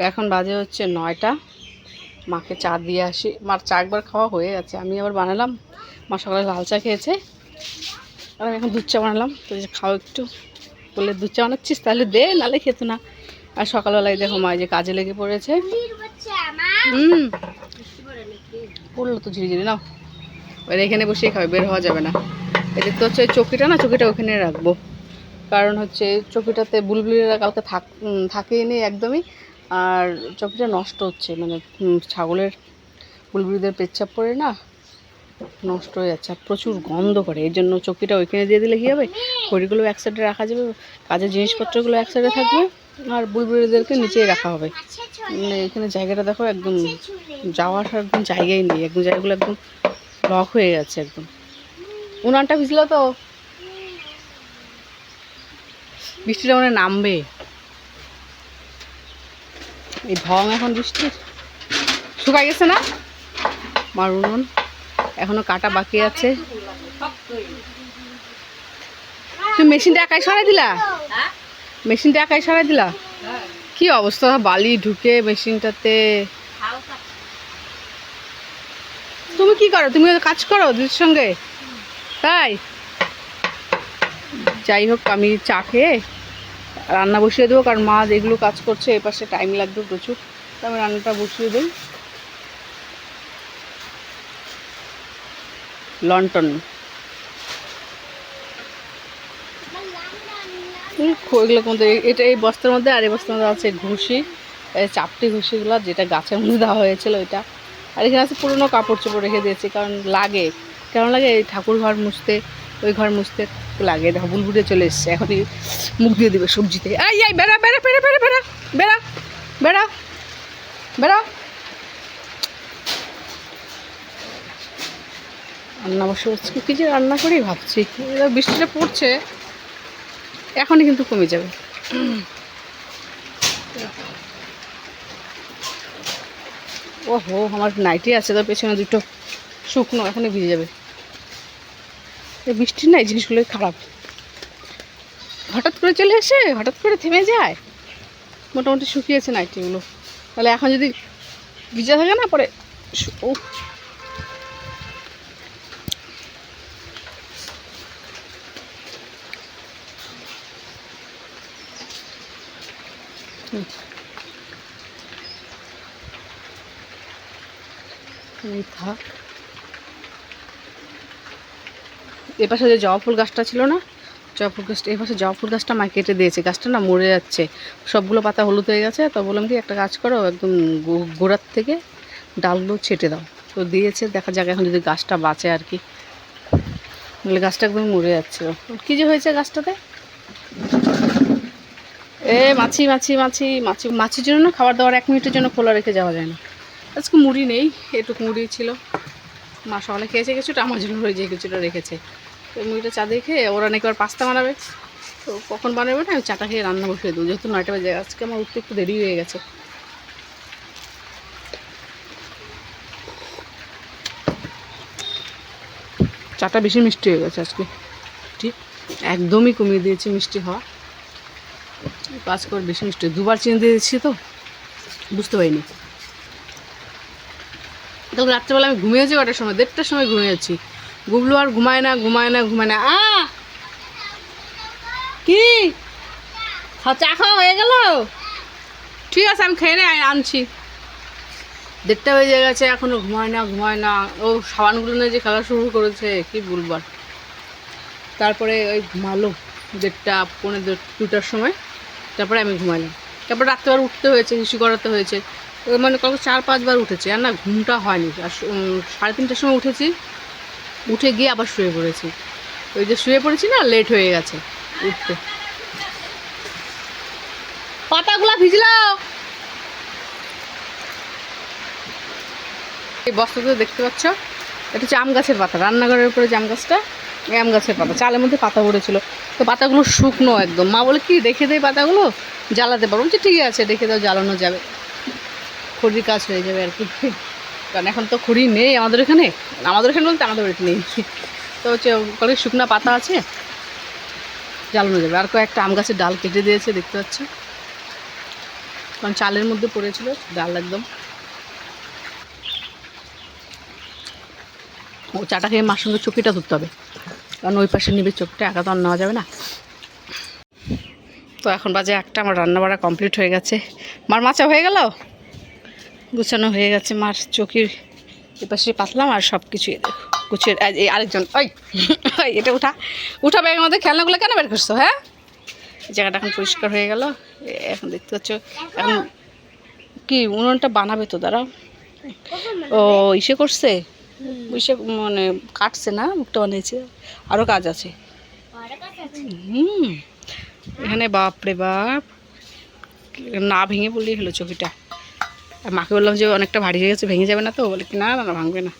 এখন বাজে হচ্ছে 9টা। মাকে চা দিয়ে আসি। মার চা একবার খাওয়া হয়ে গেছে, আমি আবার বানালাম। মা সকালে লাল চা খেয়েছে আর আমি এখন দুধ চা বানালাম। তো যে খাও একটু, বললে দুধ চা বানাচ্ছিস তাহলে দে, নাহলে খেতো না। আর সকালবেলায় দেখো মা যে কাজে লেগে পড়েছে। পড়লো তো ঝিরিঝিরি, নাও এবার এখানে বসেই খাবে, বের হওয়া যাবে না। এদের তো হচ্ছে চকিটা না, চকিটা ওখানে রাখবো। কারণ হচ্ছে চকিটাতে বুলবুলিরা কালকে থাকেই নেই একদমই। আর চকিটা নষ্ট হচ্ছে, মানে ছাগলের বুলবুলিদের পেচ্ছাপ পড়ে না, নষ্ট হয়ে যাচ্ছে আর প্রচুর গন্ধ করে। এই জন্য চকিটা ওইখানে দিয়ে দিলে কী হবে, খড়িগুলো এক সাইডে রাখা যাবে, কাজের জিনিসপত্রগুলো এক সাইডে থাকবে, আর বুলবুলিদেরকে নিচেই রাখা হবে। মানে এখানে জায়গাটা দেখো একদম যাওয়ার একদম জায়গাই নেই, একদম জায়গাগুলো একদম লক হয়ে গেছে একদম। উনানটা ভিজলো তো, বৃষ্টিটা মানে নামবে। এই ঢং এখন বৃষ্টির, শুকাই গেছে না মার উনুন, এখনো কাটা বাকি আছে। তুমি মেশিনটা একাই সরাই দিলা? মেশিনটা একাই সরাই দিলা? কি অবস্থা, বালি ঢুকে মেশিনটাতে। তুমি কি করো? তুমি কাজ করো দিদির সঙ্গে? তাই যাই হোক, আমি চা খেয়ে রান্না বসিয়ে দেবো, কারণ মা যেগুলো কাজ করছে এ পাশে টাইম লাগবে প্রচুর। তো আমি রান্নাটা বসিয়ে দিই। লন্ঠন ওইগুলোর মধ্যে, এটা এই বস্তার মধ্যে, আর এই বস্তার মধ্যে আছে ঘুষি, চাপটি ঘুষিগুলো যেটা গাছের মধ্যে দেওয়া হয়েছিল ওইটা। আর এখানে আছে পুরোনো কাপড় চোপড় রেখে দিয়েছি, কারণ লাগে, কেন লাগে, এই ঠাকুর ঘর মুছতে, ওই ঘর মুছতে লাগে। দেখো বুলবুলে চলে এসছে, এখনই মুখ দিয়ে দিবে সবজিতে। এই এই বেড়া বেড়া বেড়া বেড়া বেড়া বেড়া বেড়া বেড়া। রান্না বসে হচ্ছে, কী যে রান্না করি ভাবছি। বৃষ্টিটা পড়ছে, এখনই কিন্তু কমে যাবে। ওহো, আমার নাইটি আছে তো পেছনে দুটো শুকনো, এখনই ভিজে যাবে। এই বৃষ্টির না এই জিনিসগুলোই খারাপ, হঠাৎ করে চলে এসে হঠাৎ করে থেমে যায়। মোটামুটি শুকিয়েছে নাইটিগুলো, তাহলে এখন যদি ভিজা থাকে না পরে। ও থাক। এপাশে যে জবা ফুল গাছটা ছিল না, জবা ফুল গাছটা, এপাশে জবা ফুল গাছটা মা কেটে দিয়েছে। গাছটা না মরে যাচ্ছে, সবগুলো পাতা হলুদ হয়ে গেছে। তো বললাম কি একটা কাজ করো, একদম গোড়ার থেকে ডালগুলো ছেটে দাও। তো দিয়েছে, দেখা যাক এখন যদি গাছটা বাঁচে আর কি, নাহলে গাছটা একদম মরে যাচ্ছে। কী যে হয়েছে গাছটাতে, মাছি মাছি মাছি মাছি। মাছির জন্য না খাবার দাবার 1 মিনিটের জন্য খোলা রেখে যাওয়া যায় না। আজকে মুড়ি নেই, এটুকু মুড়ি ছিল, মা সকালে খেয়েছে কিছুটা, আমার জন্য রয়ে যায় কিছুটা রেখেছে। তো মুড়িটা চা দিয়ে খেয়ে ওরা নাকি আবার পাস্তা বানাবে। তো কখন বানাবে না, আমি চাটা খেয়ে রান্না বসিয়ে দেবো, যেহেতু 9টা বাজে। আজকে আমার উঠতে একটু দেরি হয়ে গেছে। চাটা বেশি মিষ্টি হয়ে গেছে আজকে, ঠিক একদমই কমিয়ে দিয়েছি মিষ্টি হওয়া। কাজ করে বেশি মিষ্টি, 2বার চিনি দিয়ে দিচ্ছি তো বুঝতে পারিনি। তখন রাত্রেবেলা আমি ঘুমিয়েছি কটার সময়, 1:30টার সময় ঘুমিয়েছি। গুবলু আর ঘুমায় না ঘুমায় না ঘুমায় না। কি চা খাওয়া হয়ে গেল? ঠিক আছে, আমি খেয়ে নিয়ে আনছি। 1:30টা বেজে গেছে, এখনও ঘুমায় না ঘুমায় না। ও সাবানগুলো নিয়ে যে খেলা শুরু করেছে কি বলবার। তারপরে ওই ঘুমালো 1:30 পৌনে 2টার সময়, তারপরে আমি ঘুমালাম। তারপর রাত্রেবার উঠতে হয়েছে, হিসু করাতে হয়েছে, মানে কত 4-5 বার উঠেছে। আর না ঘুমটা হয়নি। আর 3:30টার সময় উঠেছি, উঠে গিয়ে আবার শুয়ে পড়েছি। ওই যে শুয়ে পড়েছি না, লেট হয়ে গেছে উঠতে। পাতাগুলা ভিজলো। এই বস্তাতে দেখতে পাচ্ছ, এটা হচ্ছে আম গাছের পাতা, রান্নাঘরের উপরে যে আম গাছটা, এই আম গাছের পাতা। চালের মধ্যে পাতা পড়েছিল, তো পাতাগুলো শুকনো একদম। মা বলে কি রেখে দেয় পাতাগুলো, জ্বালাতে পারবো। বলছে ঠিক আছে রেখে দাও, জ্বালানো যাবে, খড়ির কাজ হয়ে যাবে আর কি। কারণ এখন তো খড়ি নেই আমাদের এখানে, বলতে আমাদের বাড়িতে নেই। তো হচ্ছে কয়েক শুকনো পাতা আছে, জ্বালানো যাবে। আর কয়েকটা আম গাছের ডাল কেটে দিয়েছে দেখতে পাচ্ছ। কারণ চালের মধ্যে পড়েছিল ডাল একদম। ও চাটা খেয়ে মার সঙ্গে চকিটা ধরতে হবে, কারণ ওই পাশে নিবে চোখটা, একা তো আর নেওয়া যাবে না। তো এখন বাজে 1টা, আমার রান্না বাড়া কমপ্লিট হয়ে গেছে। মার মাচা হয়ে গেল, গুছানো হয়ে গেছে। মার চকির এপাশে পাতলাম আর সব কিছুই গুছিয়ে। এই আরেকজন, ওই ওই এটা উঠা উঠা ব্যাগের মধ্যে খেলনাগুলো কেন বের করছো? হ্যাঁ, জায়গাটা এখন পরিষ্কার হয়ে গেল। এখন দেখতে পাচ্ছ, এখন কি উনুনটা বানাবে তো, দাঁড়াও। ও ইসে করছে, ইসে মানে কাটছে না, মুখটা বানিয়েছে, আরও কাজ আছে। এখানে বাপরে বাপ, না ভেঙে বললেই হলো চকিটা। আর মাকে বললাম যে অনেকটা ভারী হয়ে গেছে, ভেঙে যাবে না তো? বলে কি না না ভাঙবে না।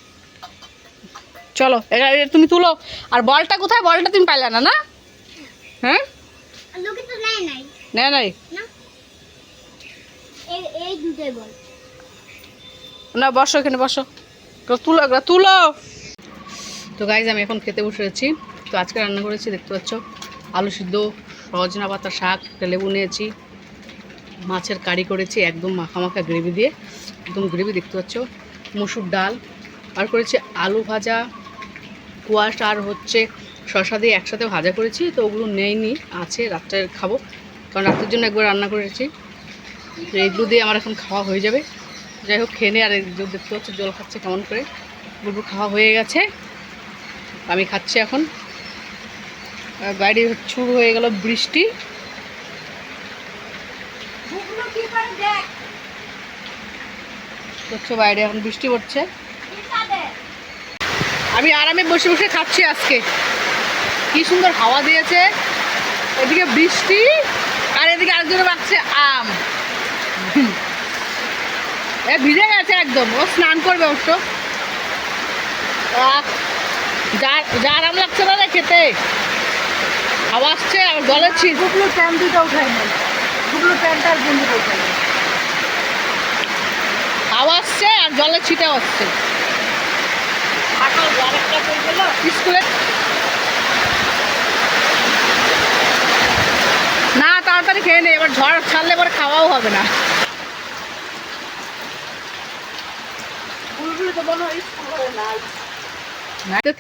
চলো এটা তুমি তুলো। আর বলটা কোথায়? বলটা তুমি পাইলে না? না, হ্যাঁ নেয় নাই না, বসো এখানে বসো, তুলো এগুলো তুলো। তো গাইজ আমি এখন খেতে বসেছি। তো আজকে রান্না করেছি দেখতে পাচ্ছ, আলু সিদ্ধ, সজনা পাতা শাক, লেবু নিয়েছি, মাছের কারি করেছি একদম মাখা মাখা গ্রেভি দিয়ে, একদম গ্রেভি দেখতে পাচ্ছ, মসুর ডাল, আর করেছি আলু ভাজা, কোয়াশ আর হচ্ছে শসা দিয়ে একসাথে ভাজা করেছি। তো ওগুলো নেইনি, আছে, রাত্রে খাবো, কারণ রাতের জন্য একবার রান্না করেছি। তো এগুলো দিয়ে আমার এখন খাওয়া হয়ে যাবে। যাই হোক খেয়ে নে। আর দেখতে পাচ্ছ জল খাচ্ছে কেমন করে, বুলবুল খাওয়া হয়ে গেছে, আমি খাচ্ছি এখন। বাইরে শুরু হয়ে গেল বৃষ্টি। দেখছো বাইরে এখন বৃষ্টি পড়ছে, আমি আরামে বসে বসে খাচ্ছি। আজকে কি সুন্দর হাওয়া দিয়েছে, এদিকে বৃষ্টি আর এদিকে আরেকজনে বাড়ছে আম। ভিজে গেছে একদম, ও স্নান করবে অবশ্য। যা আরাম লাগছে না রে খেতে, হাওয়া আসছে আর জলের ছিট। গুগলো প্যান্ট দুটো উঠাই না, গুগলো প্যান্টটা আর বন্ধু উঠাই না, হাওয়া আসছে আর জলের ছিটাও আসছে। স্কুলে না, তাড়াতাড়ি খেয়ে নে, এবার ঝড় ছাড়লে পরে খাওয়াও হবে না।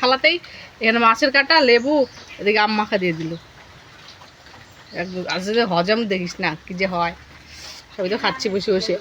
থালাতেই এখানে মাছের কাটা, লেবু, এদিকে আম মাখা দিয়ে দিল একদম। আসলে হজম দেখিস না কি যে হয়, সবাই তো খাচ্ছি বসে বসে।